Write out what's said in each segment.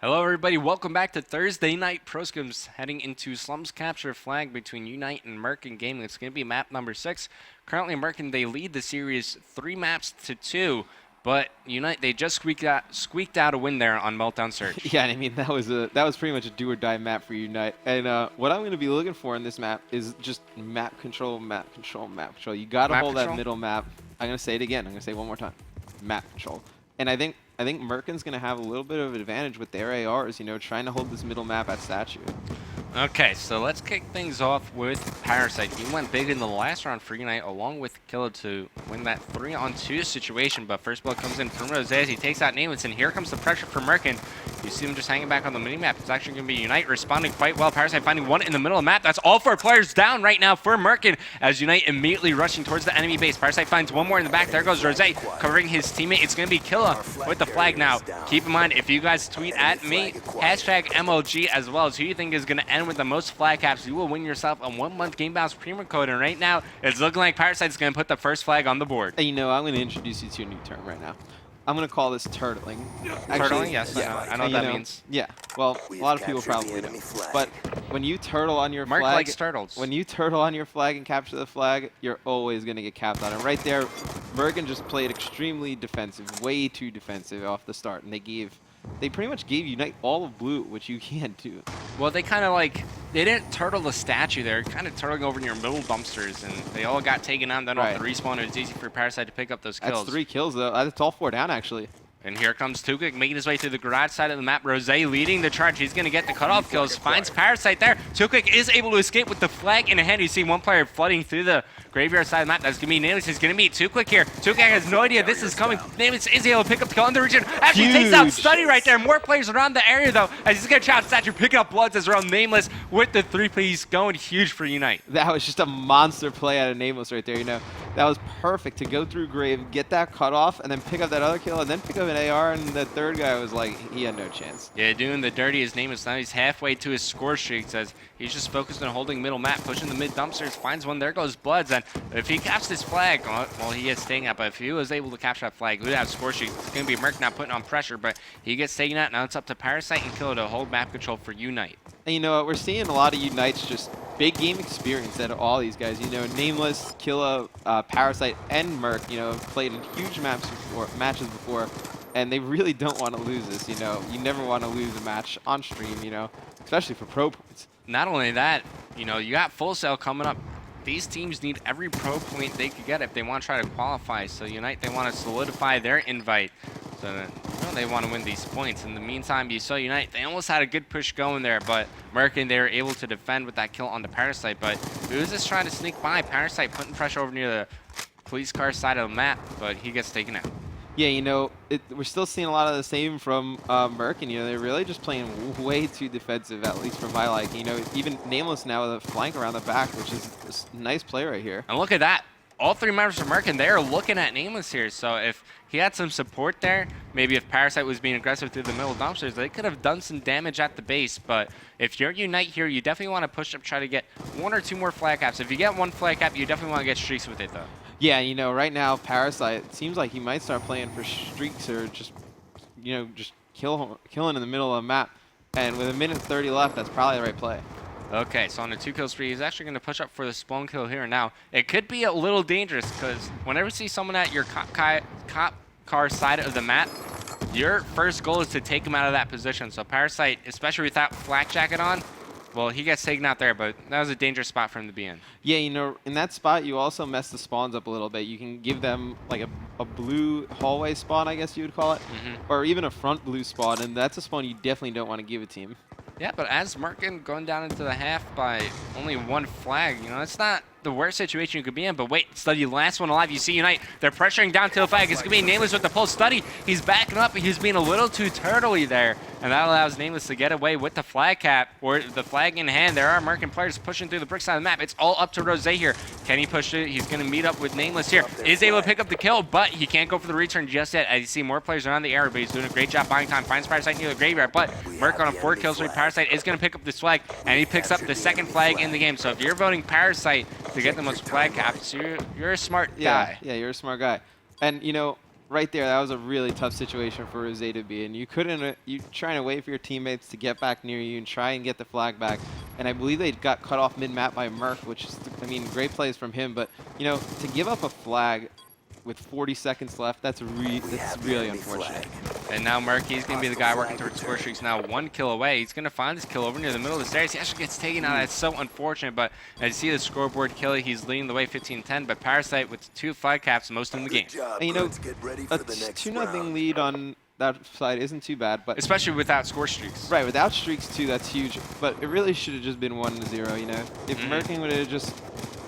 Hello everybody, welcome back to Thursday Night Pro Scrims, heading into Slums Capture Flag between UNiTE and MRKN Gaming. It's going to be map number 6. Currently MRKN, they lead the series 3 maps to 2, but UNiTE, they just squeaked out a win there on Meltdown Search. Yeah, I mean that was pretty much a do or die map for UNiTE. And what I'm going to be looking for in this map is just map control, map control, map control. You got to hold that middle map. I'm going to say it again. I'm going to say it one more time. Map control. And I think MRKN's going to have a little bit of an advantage with their ARs, you know, trying to hold this middle map at statue. Okay, so let's kick things off with Parasite. He went big in the last round for UNiTE, along with Killa to win that 3-on-2 situation. But first blood comes in from Rose as he takes out Nameless, and here comes the pressure for MRKN. You see him just hanging back on the minimap. It's actually going to be UNiTE responding quite well. Parasite finding one in the middle of the map. That's all 4 players down right now for MRKN as UNiTE immediately rushing towards the enemy base. Parasite finds one more in the back. There goes Rose covering his teammate. It's going to be Killa with the flag now. Keep in mind, if you guys tweet at me, hashtag MLG as well as who you think is going to end with the most flag caps, you will win yourself a 1-month Game Bounce premium code. And right now, it's looking like Parasite's going to put the first flag on the board. And you know, I'm going to introduce you to a new term right now. I'm going to call this turtling. Turtling? Yes, yeah. I know what that means. Yeah, well, a lot of people probably don't. But when you turtle on your Mark flag, likes turtles. When you turtle on your flag and capture the flag, you're always going to get capped on. And right there, MRKN just played extremely defensive, way too defensive off the start. And they pretty much gave UNiTE all of blue, which you can't do. Well, they kind of they didn't turtle the statue. They're kind of turtling over in your middle dumpsters, and they all got taken out. Then off the respawn, it's easy for Parasite to pick up those kills. That's 3 kills, though. That's all 4 down, actually. And here comes Tukik making his way through the garage side of the map. Rose leading the charge. He's going to get the cutoff kills. Finds Parasite there. Tukik is able to escape with the flag in hand. You see one player flooding through the graveyard side of the map. That's going to be Nameless. He's going to meet Tukik here. Tukik has no idea this is coming. Nameless is able to pick up the kill in the region. Actually takes out Study right there. More players around the area, though, as he's going to chop Statue, picking up Bloods as well. Nameless with the 3-piece going huge for UNiTE. That was just a monster play out of Nameless right there, you know. That was perfect to go through Grave, get that cutoff, and then pick up that other kill, and then pick up an AR, and the third guy was like, he had no chance. Yeah, doing the dirty. His name is now. He's halfway to his score streak. Says he's just focused on holding middle map, pushing the mid dumpsters, finds one. There goes Bloods. And if he captures this flag, well, he gets taken out. But if he was able to capture that flag, he would have score streak. It's going to be MRKN now putting on pressure, but he gets taken out. Now it's up to Parasite and Killa to hold map control for UNiTE. And you know what? We're seeing a lot of UNiTE's just big game experience out of all these guys. You know, Nameless, Killa, Parasite, and MRK, you know, played in huge matches before. And they really don't want to lose this, you know. You never want to lose a match on stream, you know, especially for pro points. Not only that, you know, you got Full Sail coming up. These teams need every pro point they could get if they want to try to qualify. So UNiTE, they want to solidify their invite. So that, you know, they want to win these points. In the meantime, you saw UNiTE, they almost had a good push going there, but MRKN, they were able to defend with that kill on the Parasite. But Ooze is trying to sneak by. Parasite putting pressure over near the police car side of the map, but he gets taken out. Yeah, you know, we're still seeing a lot of the same from MRKN. You know, they're really just playing way too defensive, at least for my liking. You know, even Nameless now with a flank around the back, which is a nice play right here. And look at that. All 3 members from MRKN, they are looking at Nameless here. So if he had some support there, maybe if Parasite was being aggressive through the middle dumpsters, they could have done some damage at the base. But if you're UNiTE here, you definitely want to push up, try to get 1 or 2 more flag caps. If you get 1 flag cap, you definitely want to get streaks with it, though. Yeah, you know, right now, Parasite, it seems like he might start playing for streaks or just, you know, just killing in the middle of the map. And with 1:30 left, that's probably the right play. Okay, so on a 2-kill spree, he's actually going to push up for the spawn kill here. Now, it could be a little dangerous because whenever you see someone at your cop car side of the map, your first goal is to take him out of that position. So Parasite, especially with that flak jacket on, well, he gets taken out there, but that was a dangerous spot for him to be in. Yeah, you know, in that spot, you also mess the spawns up a little bit. You can give them like a blue hallway spawn, I guess you would call it, or even a front blue spawn, and that's a spawn you definitely don't want to give a team. Yeah, but as MRKN going down into the half by only 1 flag, you know, it's not the worst situation you could be in. But wait, Study, last one alive. You see UNiTE, they're pressuring down to the flag. It's going to be Nameless with the pull. Study, he's backing up. He's being a little too turtley there. And that allows Nameless to get away with the flag cap, or the flag in hand. There are MRKN players pushing through the brick side of the map. It's all up to Rose here. Can he push it? He's going to meet up with Nameless here. Is able to pick up the kill, but he can't go for the return just yet. As you see more players around the area, but he's doing a great job buying time. Finds Parasite near the graveyard, but MRK on a 4 kill streak. Parasite is going to pick up this flag, and he picks up the 2nd flag in the game. So if you're voting Parasite to get the most flag caps, you're a smart guy. Yeah, you're a smart guy. And, you know, right there, that was a really tough situation for Rose to be in. You couldn't, you trying to wait for your teammates to get back near you and try and get the flag back. And I believe they got cut off mid-map by Merc, which is, I mean, great plays from him. But, you know, to give up a flag with 40 seconds left, that's really unfortunate. And now Murky's going to be the guy working towards score streaks now, 1 kill away. He's going to find this kill over near the middle of the stairs. He actually gets taken out. That's so unfortunate, but as you see the scoreboard kill, he's leading the way 15-10, but Parasite with 2 flag caps most in the game. And you know, a 2-0 lead on that side isn't too bad, but especially without score streaks. Right, without streaks too, that's huge. But it really should have just been 1-0, you know? If Merkin would have just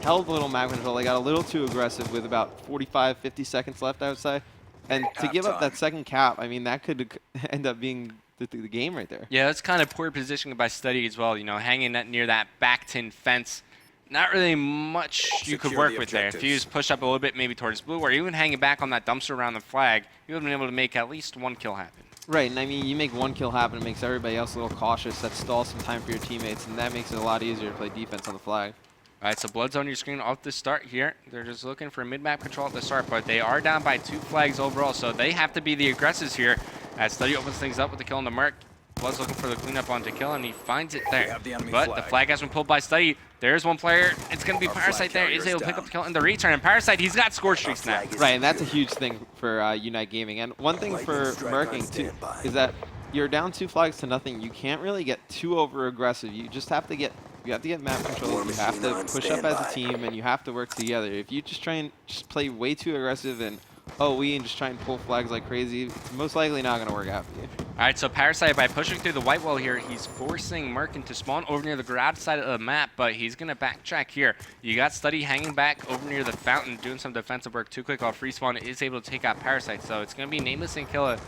held a little mag control, they got a little too aggressive with about 45, 50 seconds left, I would say. And to give up that second cap, I mean, that could end up being the game right there. Yeah, that's kind of poor positioning by Study as well, you know, hanging near that back tin fence. Not really much you could work with there. If you just push up a little bit maybe towards blue, or even hanging back on that dumpster around the flag, you would have been able to make at least 1 kill happen. Right, and I mean, you make 1 kill happen, it makes everybody else a little cautious. That stalls some time for your teammates, and that makes it a lot easier to play defense on the flag. All right, so Blood's on your screen off the start here. They're just looking for mid-map control at the start, but they are down by 2 flags overall, so they have to be the aggressors here as Study opens things up with the kill on the Merc. Blood's looking for the cleanup onto kill, and he finds it there. But the flag has been pulled by Study. There's one player. It's going to be Parasite there. Is able to pick up the kill in the return. And Parasite, he's got score streaks now. Right, and that's a huge thing for UNiTE Gaming. And one thing for Merking, too, is that you're down 2 flags to nothing. You can't really get too over-aggressive. You just have to get map control. You have to push up as a team, and you have to work together. If you just try and play way too aggressive and and just try and pull flags like crazy, it's most likely not going to work out for you. All right, so Parasite, by pushing through the white wall here, he's forcing Merkin to spawn over near the garage side of the map, but he's going to backtrack here. You got Study hanging back over near the fountain, doing some defensive work. Too quick off respawn is able to take out Parasite, so it's going to be Nameless and Killa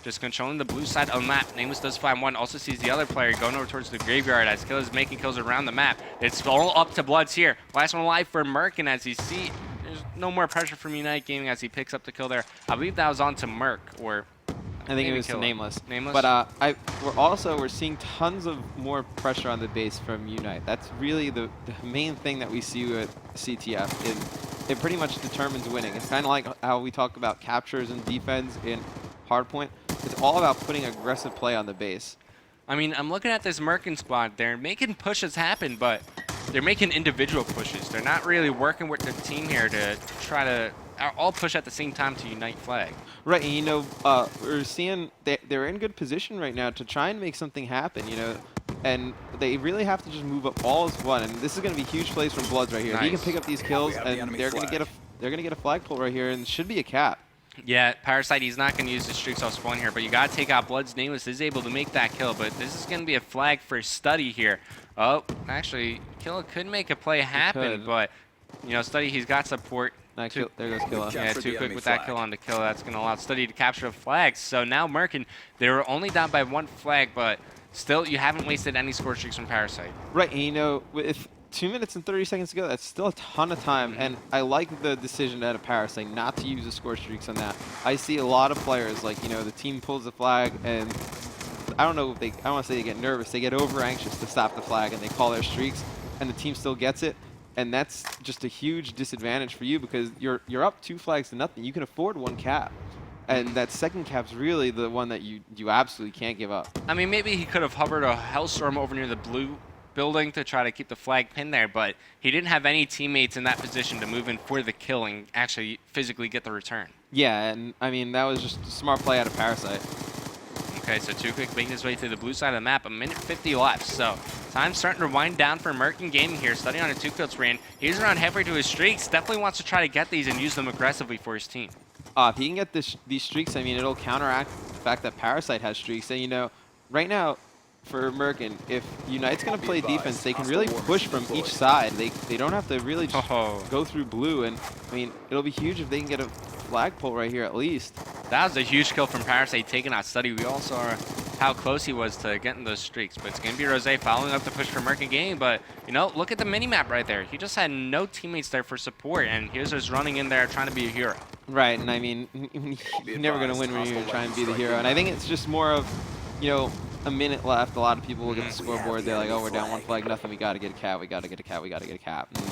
just controlling the blue side of the map. Nameless does find one, also sees the other player going over towards the graveyard as Killa's making kills around the map. It's all up to Bloods here. Last one alive for Merkin as you see. There's no more pressure from UNiTE Gaming as he picks up the kill there. I believe that was on to Merc, or I think it was to Nameless. Nameless? But we're seeing tons of more pressure on the base from UNiTE. That's really the main thing that we see with CTF. It pretty much determines winning. It's kind of like how we talk about captures and defense in Hardpoint. It's all about putting aggressive play on the base. I mean, I'm looking at this Merkin squad. They're making pushes happen, but they're making individual pushes. They're not really working with the team here to try to all push at the same time to UNiTE flag. Right, and you know, we're seeing they're in good position right now to try and make something happen, you know, and they really have to just move up all as one. And this is going to be huge plays from Bloods right here. Nice. If he can pick up these kills, and they're going to get a flag pull right here, and it should be a cap. Yeah, Parasite, he's not going to use the streaks off spawn here, but you got to take out Blood's. Nameless is able to make that kill, but this is going to be a flag for Study here. Oh, actually, Killa could make a play happen, but, you know, Study, he's got support. There goes Killa. Yeah, too quick with that kill on the Killa. That's going to allow Study to capture a flag. So now Merkin, they were only down by 1 flag, but still, you haven't wasted any score streaks from Parasite. Right, and you know, with 2 minutes and 30 seconds to go, that's still a ton of time, and I like the decision out of Parasite not to use the score streaks on that. I see a lot of players, like, you know, the team pulls the flag, and I don't know if I don't want to say they get nervous, they get over anxious to stop the flag, and they call their streaks, and the team still gets it, and that's just a huge disadvantage for you because you're up 2 flags to nothing. You can afford 1 cap. And that second cap's really the one that you absolutely can't give up. I mean, maybe he could have hovered a Hellstorm over near the blue building to try to keep the flag pinned there, but he didn't have any teammates in that position to move in for the kill and actually physically get the return. Yeah, and I mean, that was just a smart play out of Parasite. Okay, so Too Quick making his way through the blue side of the map, 1:50 left, so time's starting to wind down for Merkin Gaming here, studying on a 2-kill spree. He's around halfway to his streaks, definitely wants to try to get these and use them aggressively for his team. If he can get these streaks, I mean, it'll counteract the fact that Parasite has streaks. And, you know, right now, for Merkin, if UNiTE's going to play defense, they can really push from each side. They don't have to really just go through blue. And, I mean, it'll be huge if they can get a flagpole right here at least. That was a huge kill from Parasite, taking out Study. We all saw how close he was to getting those streaks. But it's going to be Rose following up the push for Merkin Gaming. But, you know, look at the mini-map right there. He just had no teammates there for support. And he was just running in there trying to be a hero. Right, and I mean, you're never going to win when you're trying to be the hero. And I think it's just more of, you know, a minute left. A lot of people look at the scoreboard. They're like, oh, we're down 1 flag, nothing. We got to get a cap. We got to get a cap. We got to get a cap. And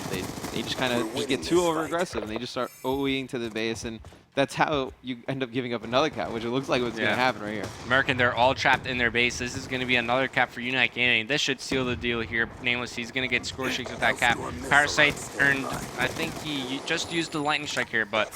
they just kind of get too over aggressive, and they just start OEing to the base. And that's how you end up giving up another cap, which it looks like what's going to happen right here. MRKN, they're all trapped in their base. This is going to be another cap for UNiTE gaining. This should seal the deal here. Nameless, he's going to get score streaks with that cap. Parasite earned, I think he just used the lightning strike here, but,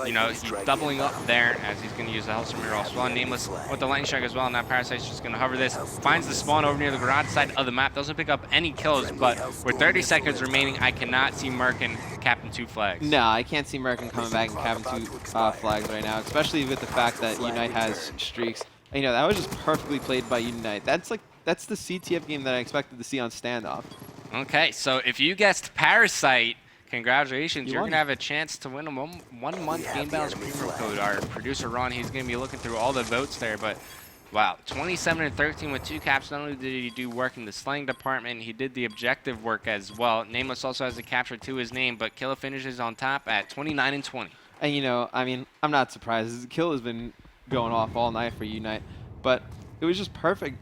you know, he's doubling up there as he's going to use the Hellstorm Mirror as well. Nameless with the lightning strike as well. Now Parasite's just going to hover this, finds the spawn over near the garage side of the map. Doesn't pick up any kills, but with 30 seconds remaining, I cannot see MRKN capping 2 flags. No, I can't see MRKN coming back and capping 2 flags right now, especially with the fact that UNiTE has streaks. You know, that was just perfectly played by UNiTE. That's the CTF game that I expected to see on Standoff. Okay, so if you guessed Parasite, congratulations. You're going to have a chance to win a one-month Game Balance Premium Code. Our producer, Ron, he's going to be looking through all the votes there, but wow, 27 and 13 with 2 caps. Not only did he do work in the slaying department, he did the objective work as well. Nameless also has a capture to his name, but Killa finishes on top at 29 and 20. And, you know, I mean, I'm not surprised. Kill has been going off all night for UNiTE, but it was just perfect,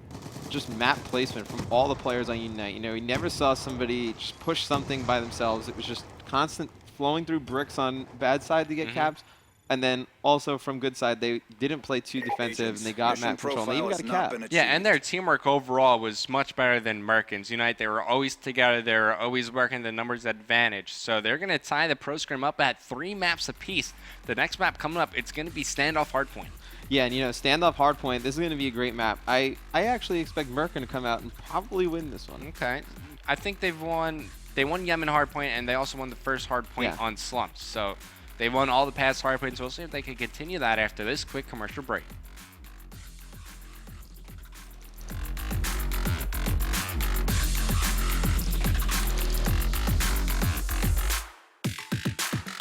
just map placement from all the players on UNiTE. You know, we never saw somebody just push something by themselves. It was just constant flowing through bricks on bad side to get caps. And then also from good side, they didn't play too defensive, and they got map control, and they even got a cap. Yeah, and their teamwork overall was much better than MRKN's. UNiTE, they were always together. They were always working the numbers advantage. So they're going to tie the Pro Scrim up at 3 maps apiece. The next map coming up, it's going to be Standoff Hardpoint. Yeah, and you know, Standoff Hardpoint, this is going to be a great map. I actually expect MRKN to come out and probably win this one. Okay. I think they won Yemen Hardpoint, and they also won the first Hardpoint on Slumps. So they won all the past hardpoints. We'll see if they can continue that after this quick commercial break.